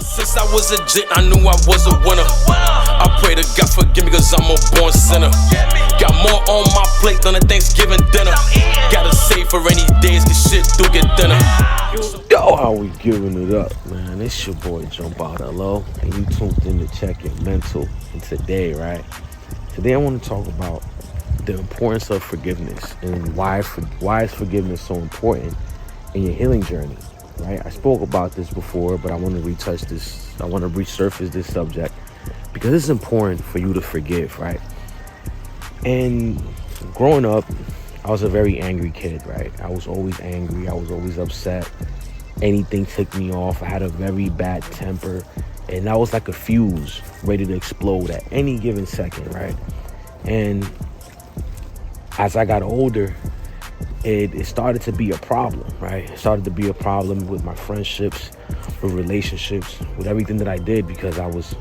Since I was a jit, I knew I was a winner. I pray to God forgive me cause I'm a born sinner. Got more on my plate than a Thanksgiving dinner. Gotta save for rainy days cause shit do get thinner. Yo, how we giving it up, man? It's your boy Jumpout, hello. And you tuned in to Check Your Mental. And today, Today I want to talk about the importance of forgiveness and why is forgiveness so important in your healing journey, right? I spoke about this before, but I want to retouch this. I want to resurface this subject because it's important for you to forgive, right? And growing up, I was a very angry kid, right? I was always angry. I was always upset. Anything ticked me off. I had a very bad temper, and that was like a fuse ready to explode at any given second, right? And as I got older, it started to be a problem, right? It started to be a problem with my friendships, with relationships, with everything that I did, because I was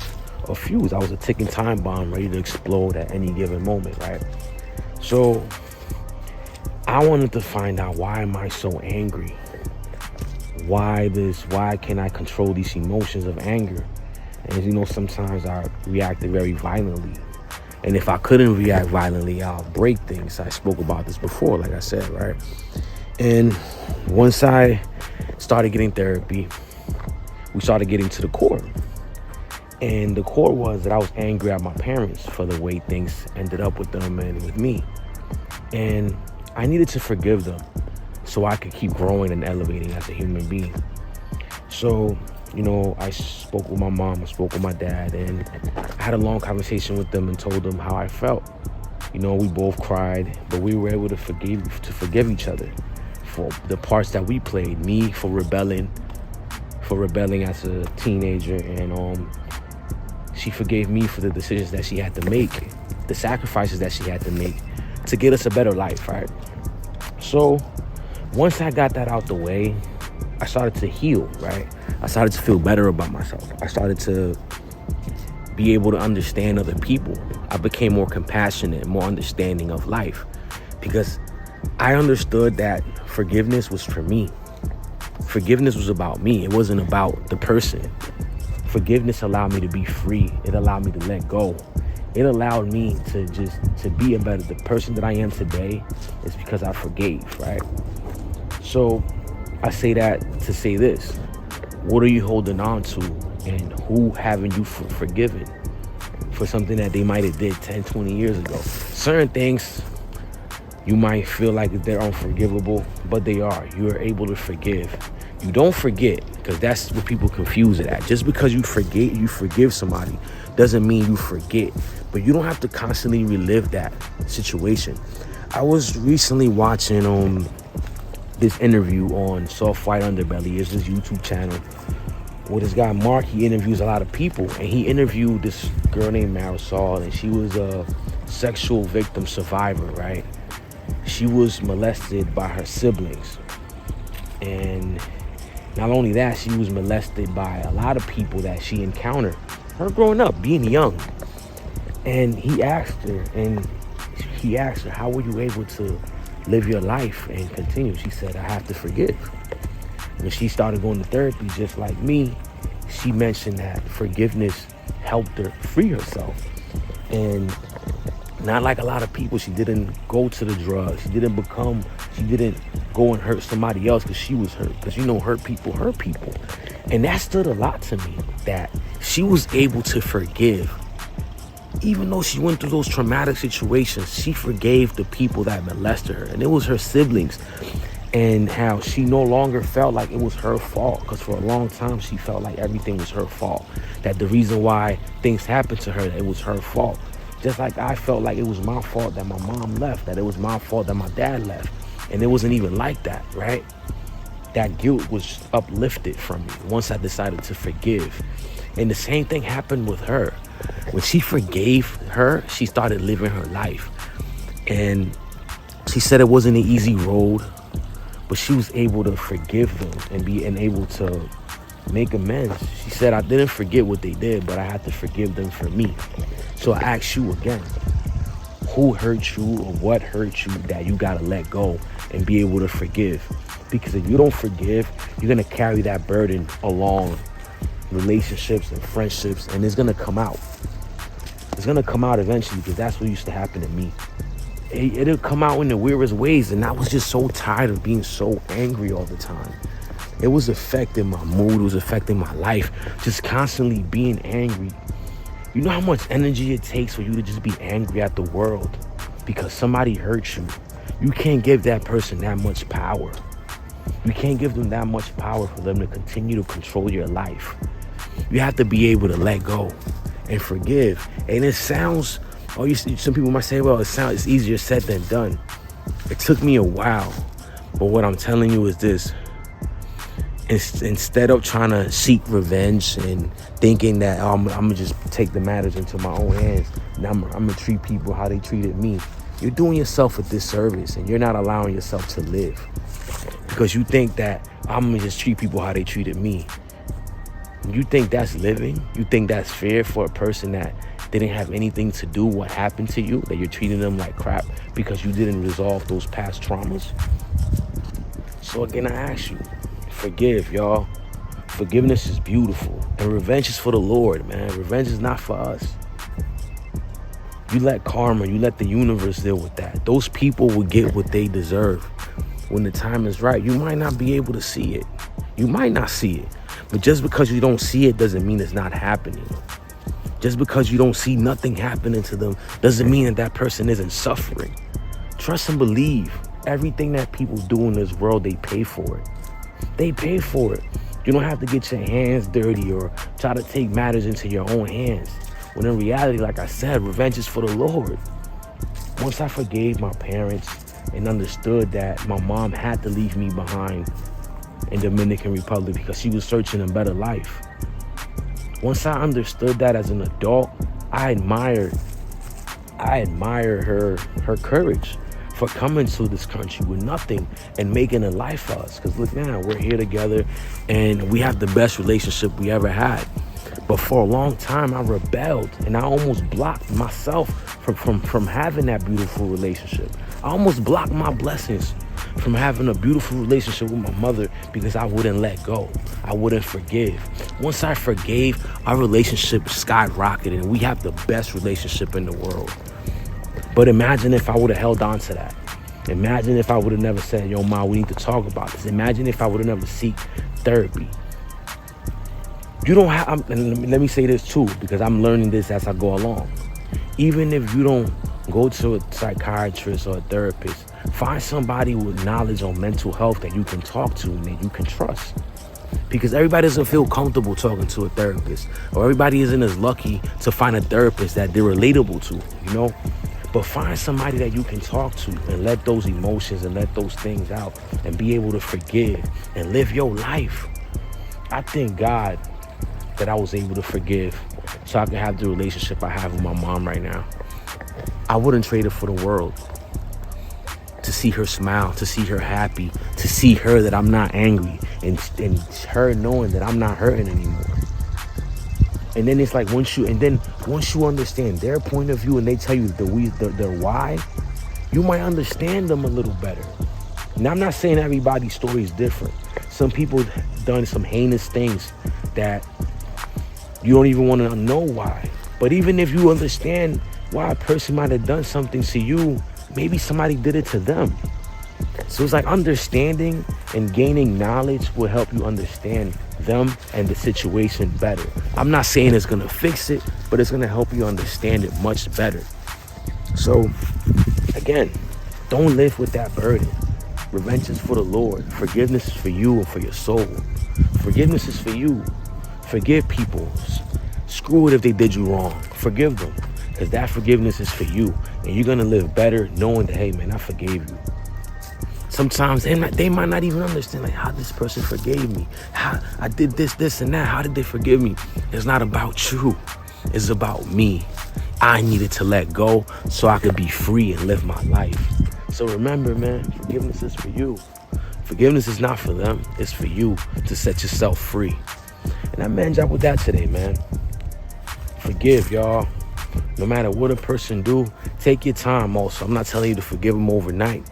a fuse. I was a ticking time bomb ready to explode at any given moment, right? So I wanted to find out, why am I so angry? Why can I control these emotions of anger? And you know, sometimes I reacted very violently. And if I couldn't react violently, I'll break things. I spoke about this before, like I said, right? And once I started getting therapy, we started getting to the core. And the core was that I was angry at my parents for the way things ended up with them and with me. And I needed to forgive them so I could keep growing and elevating as a human being. So, you know, I spoke with my mom, I spoke with my dad, and I had a long conversation with them and told them how I felt. You know, we both cried, but we were able to forgive each other for the parts that we played. Me for rebelling as a teenager, and she forgave me for the decisions that she had to make, the sacrifices that she had to make to get us a better life, right? So once I got that out the way, I started to heal, right? I started to feel better about myself. I started to be able to understand other people. I became more compassionate, more understanding of life, because I understood that forgiveness was for me. Forgiveness was about me. It wasn't about the person. Forgiveness allowed me to be free. It allowed me to let go. It allowed me to be the person that I am today is because I forgave, right? So I say that to say this: what are you holding on to, and who haven't you forgiven for something that they might have did 10, 20 years ago? Certain things you might feel like they're unforgivable, but they are. You are able to forgive. You don't forget, because that's what people confuse it at. Just because you forgive somebody doesn't mean you forget, but you don't have to constantly relive that situation. I was recently watching this interview on Soft White Underbelly. It's this YouTube channel with this guy Mark. He interviews a lot of people, and he interviewed this girl named Marisol, and she was a sexual victim survivor, right? She was molested by her siblings, and not only that, she was molested by a lot of people that she encountered, her growing up, being young. And he asked her, how were you able to live your life and continue? She said, I have to forgive. When she started going to therapy, just like me, she mentioned that forgiveness helped her free herself. And not like a lot of people, she didn't go to the drugs. She didn't go and hurt somebody else because she was hurt. Because, you know, hurt people. And that stood a lot to me, that she was able to forgive. Even though she went through those traumatic situations, she forgave the people that molested her. And it was her siblings. And how she no longer felt like it was her fault. Because for a long time, she felt like everything was her fault. That the reason why things happened to her, that it was her fault. Just like I felt like it was my fault that my mom left. That it was my fault that my dad left. And it wasn't even like that, right? That guilt was uplifted from me once I decided to forgive. And the same thing happened with her. When she forgave her, she started living her life. And she said it wasn't an easy road, but she was able to forgive them and able to make amends. She said, I didn't forget what they did, but I had to forgive them for me. So I ask you again, who hurt you or what hurt you that you gotta let go and be able to forgive? Because if you don't forgive, you're gonna carry that burden along relationships and friendships, and it's gonna come out. It's gonna come out eventually, because that's what used to happen to me. It'll come out in the weirdest ways, and I was just so tired of being so angry all the time. It was affecting my mood. It was affecting my life. Just constantly being angry. You know how much energy it takes for you to just be angry at the world because somebody hurt you? You can't give that person that much power. You can't give them that much power for them to continue to control your life. You have to be able to let go and forgive. And it sounds, some people might say, well, it's easier said than done. It took me a while. But what I'm telling you is this. Instead of trying to seek revenge and thinking that I'm going to just take the matters into my own hands and I'm going to treat people how they treated me, you're doing yourself a disservice, and you're not allowing yourself to live. Because you think that I'm going to just treat people how they treated me. You think that's living? You think that's fair for a person that didn't have anything to do with what happened to you, that you're treating them like crap because you didn't resolve those past traumas? So again, I ask you, forgive, y'all. Forgiveness is beautiful. And revenge is for the Lord, man. Revenge is not for us. You let karma, you let the universe deal with that. Those people will get what they deserve when the time is right. You might not be able to see it. You might not see it. But just because you don't see it doesn't mean it's not happening. Just because you don't see nothing happening to them doesn't mean that that person isn't suffering. Trust and believe. Everything that people do in this world, they pay for it. They pay for it. You don't have to get your hands dirty or try to take matters into your own hands. When in reality, like I said, revenge is for the Lord. Once I forgave my parents and understood that my mom had to leave me behind in Dominican Republic because she was searching a better life. Once I understood that as an adult, I admire her courage for coming to this country with nothing and making a life for us. Because look now, we're here together and we have the best relationship we ever had. But for a long time, I rebelled and I almost blocked myself from having that beautiful relationship. I almost blocked my blessings from having a beautiful relationship with my mother because I wouldn't let go. I wouldn't forgive. Once I forgave, our relationship skyrocketed and we have the best relationship in the world. But imagine if I would have held on to that. Imagine if I would have never said, yo, Ma, we need to talk about this. Imagine if I would have never seek therapy. You don't have, and let me say this too, because I'm learning this as I go along. Even if you don't go to a psychiatrist or a therapist, find somebody with knowledge on mental health that you can talk to and that you can trust. Because everybody doesn't feel comfortable talking to a therapist, or everybody isn't as lucky to find a therapist that they're relatable to, you know? But find somebody that you can talk to and let those emotions and let those things out and be able to forgive and live your life. I thank God that I was able to forgive so I can have the relationship I have with my mom right now. I wouldn't trade it for the world. To see her smile, to see her happy, to see her that I'm not angry, and her knowing that I'm not hurting anymore. And then it's like once you understand their point of view and they tell you their why, you might understand them a little better. Now, I'm not saying everybody's story is different. Some people have done some heinous things that you don't even want to know why. But even if you understand why a person might have done something to you, maybe somebody did it to them. So it's like understanding and gaining knowledge will help you understand them and the situation better. I'm not saying it's going to fix it, but it's going to help you understand it much better. So again, don't live with that burden. Revenge is for the Lord. Forgiveness is for you and for your soul. Forgiveness is for you. Forgive people. Screw it if they did you wrong. Forgive them. Because that forgiveness is for you. And you're going to live better knowing that, hey, man, I forgave you. Sometimes they might not even understand like how this person forgave me. How I did this, and that. How did they forgive me? It's not about you. It's about me. I needed to let go so I could be free and live my life. So remember, man, forgiveness is for you. Forgiveness is not for them. It's for you to set yourself free. And I managed out with that today, man. Forgive, y'all. No matter what a person do, take your time also. I'm not telling you to forgive them overnight,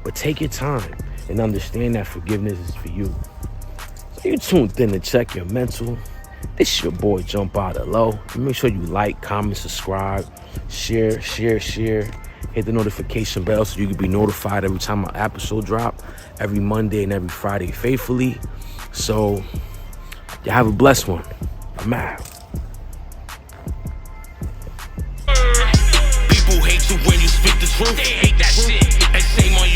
but take your time and understand that forgiveness is for you. So you tuned in to check your mental. This your boy Jumpout Low. Make sure you like, comment, subscribe, share. Hit the notification bell so you can be notified every time my episode drop, every Monday and every Friday faithfully. So, you have a blessed one. I'm out. People hate you when you speak the truth. They hate that shit. And shame on you.